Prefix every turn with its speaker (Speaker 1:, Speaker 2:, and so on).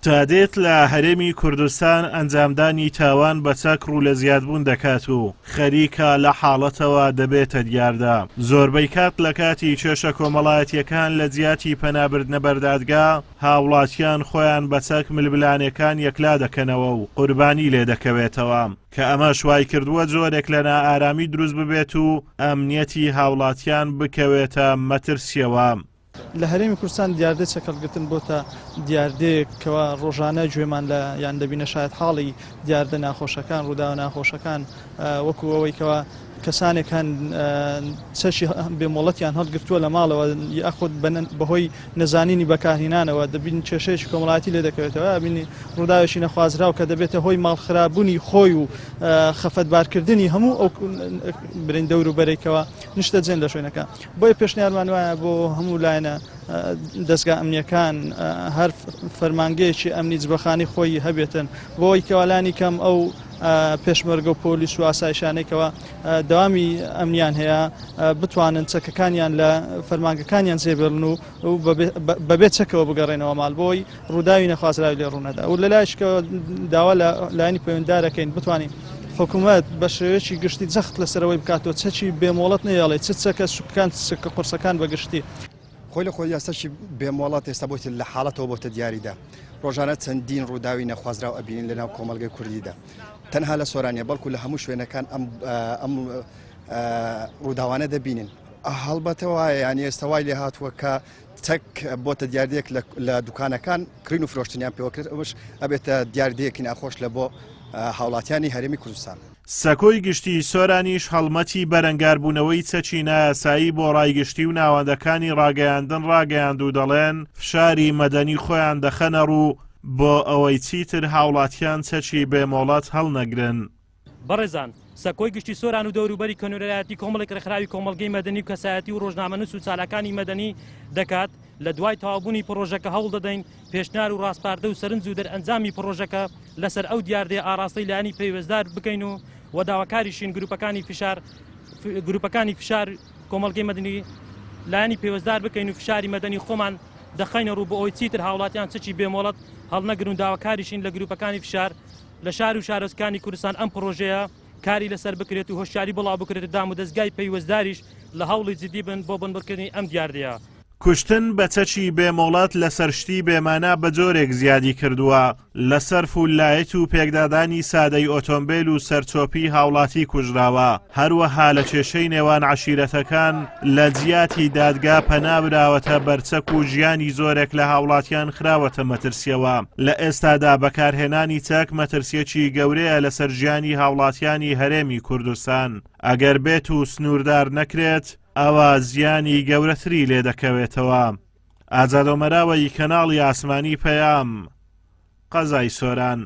Speaker 1: تا دێت لە هەرێمی کوردستان ئەنجامدانی تاوان بە چەک ڕوو لە زیادبوون دەکات و خەریکە لە حاڵەتەوە دەبێتە دیاردا. زۆربەی کات لە کاتی کێشە کۆمەڵایەتیەکان لە جیاتی پەنابردنە بەردادگا هاوڵاتیان خۆیان بە چەک ململانەکان یەکلا دەکەنەوە و قوربانی لێ دەکەوێتەوە کە ئەمە شوای کردووە جۆرێک لە نائارامی دروست ببێت و ئەمنیەتی هاوڵاتیان بکەوێتە مەترسیەوە.
Speaker 2: لە هەرێمی کوردستان دیاردە چەکەڵگرتن بۆتە دیاردەیەکەوە ڕۆژانە گوێمان لە یان دەبینە شاید حاڵی دیاردە ناخۆشەکان ڕووداوە ناخۆشەکان وەکو ئەوەی کەسانێکان چەشی بێمۆڵەتیان هەڵگرتووە لە ماڵەوە یاخود بەهۆی نەزانینی بەکارهێنانەوە دەبین کێشەیەکی کۆمەڵایەتی لێ دەکەوێتەوە بینی ڕووداوێکی نەخوازراو کە دەبێتە هۆی ماڵخراببوونی خۆی و خەفەتبارکردنی هەموو ئەو برین دەوروبەرێکەوە نیشتە جێن لە شوێنەکە. بۆیە پێشنیارمان وایە بۆ هەموو لایەنە دەستگا ئەمنیەکان هەر فەرمانگەیەکی ئەمنی جبەخانی خۆی هەبێتن بۆی کەوالانی کەم ئەو پێشمەرگە و پۆلیس و ئاسایشانێکەوە داوامی ئەمنیان هەیە بتوانن چەکەکانیان لە فەرمانگەکانیان جێبێڵن و بەبێت چەکەوە بگەڕێنەوە ماڵ بۆی ڕووداوی نەخوازراوی لێ ڕوونەدا و لەلایشکەوە داوا لە لایەنی پەیوەنددارەکەین بتوانین حکوومەت بە شێوەیەکی گشتی جەخت لەسەرەوەی بکاتەوە چەکی بێمۆڵەت نەیاڵێت چ چەکە سوکان چکە قورسەکان بەگشتی
Speaker 3: خۆی لە خۆی یاسەشی بێمۆڵەت ئێستا بۆتی لە حاڵەتەوە بۆتە دیاریدا ڕۆژانە چەندین ڕووداوی نەخوازراو ئەبینین لەناو کۆمەلگەی کوردیدا تەنها لە سۆرانیە بەڵکو لە هەموو شوێنەکان ئەم ڕووداوانە دەبینن. هەڵبەتەوە ینی ئێستا وای لێ هاتووە کە چەک بۆتە دیاردەیەک لە دوکانەکان کڕین و فرۆشتنیان پێوە کرد ئەوش ئەبێتە دیاردەیەکی ناخۆش لە بۆ هاوڵاتیانی هەرێمی کوردستان.
Speaker 1: سەکۆی گشتی سۆرانیش هەڵمەتی بەرەنگاربوونەوەی چەکی نایاسایی بۆ ڕایگشتی و ناوەندەکانی ڕاگەیاندن ڕاگەیاند و دەڵێن فشاری مەدەنی خۆیان دەخەنە ڕوو بۆ ئەوەی چیتر هاوڵاتیان چەکی بێمۆڵەت هەڵنەگرن.
Speaker 4: بەڕێزان سەکۆی گشتی سۆران و دەوروبەری کەنورایەتی کۆمەڵێک ڕێکخراوی کۆمەلگەی مەدەنی و کەسایەتی و ڕۆژنامەنووس و چالاکانی مەدەنی دەکات لە دوای تەواوبوونی پرۆژەکە هەوڵ دەدەین پێشنیار و ڕاستپاردە و سەرنج و دەرئەنجامی پرۆژەکە لەسەر ئەو دیاردەی ئاراستەی لایەنی پەیوەستدار بکەین و وەداوەکاریشین گروپەکانی فشار کۆمەلگەی مەدەنی لایەنی پەیوەستدار بکەین و فشاری مەدەنی خۆمان دەخەینە ڕوو بۆ ئەوی چیتر هاوڵاتیان چەکی بێمۆڵەت هەڵنەگرن و داواکاریشین لە گروپەکانی فشار لە شار و شارۆچکانی کوردستان ئەم پرۆژەیە کاری لەسەر بکرێت و هۆشیاری بڵاو بکرێت دام و دەستگای پەیوەستداریش لە هەوڵی جدی بن بۆ بنبڕکردنی ئەم دیاردەیە.
Speaker 1: کوشتن بە چەکی بێمۆڵەت لەسەر شتی بێمانە بە جۆرێک زیادی کردووە لەسەر فولایەت و پێکدادانی سادەی ئۆتۆمبیل و سەرچۆپی هاوڵاتی کوژراوە هەروەها لە کێشەی نێوان عەشیرەتەکان لە جیاتی دادگا پەنابراوەتە بەرچەک و ژیانی زۆرێک لە هاوڵاتیان خراوەتە مەترسیەوە. لە ئێستادا بەکارهێنانی چەک مەترسیەکی گەورەیە لەسەر ژیانی هاوڵاتیانی هەرێمی کوردستان ئەگەر بێت و سنووردار نەکرێت ئەوە زیانی گەورەتری لێ دەکەوێتەوە. ئازادۆمەراوەی کەناڵی ئاسمانی پەیام قەزای سۆران.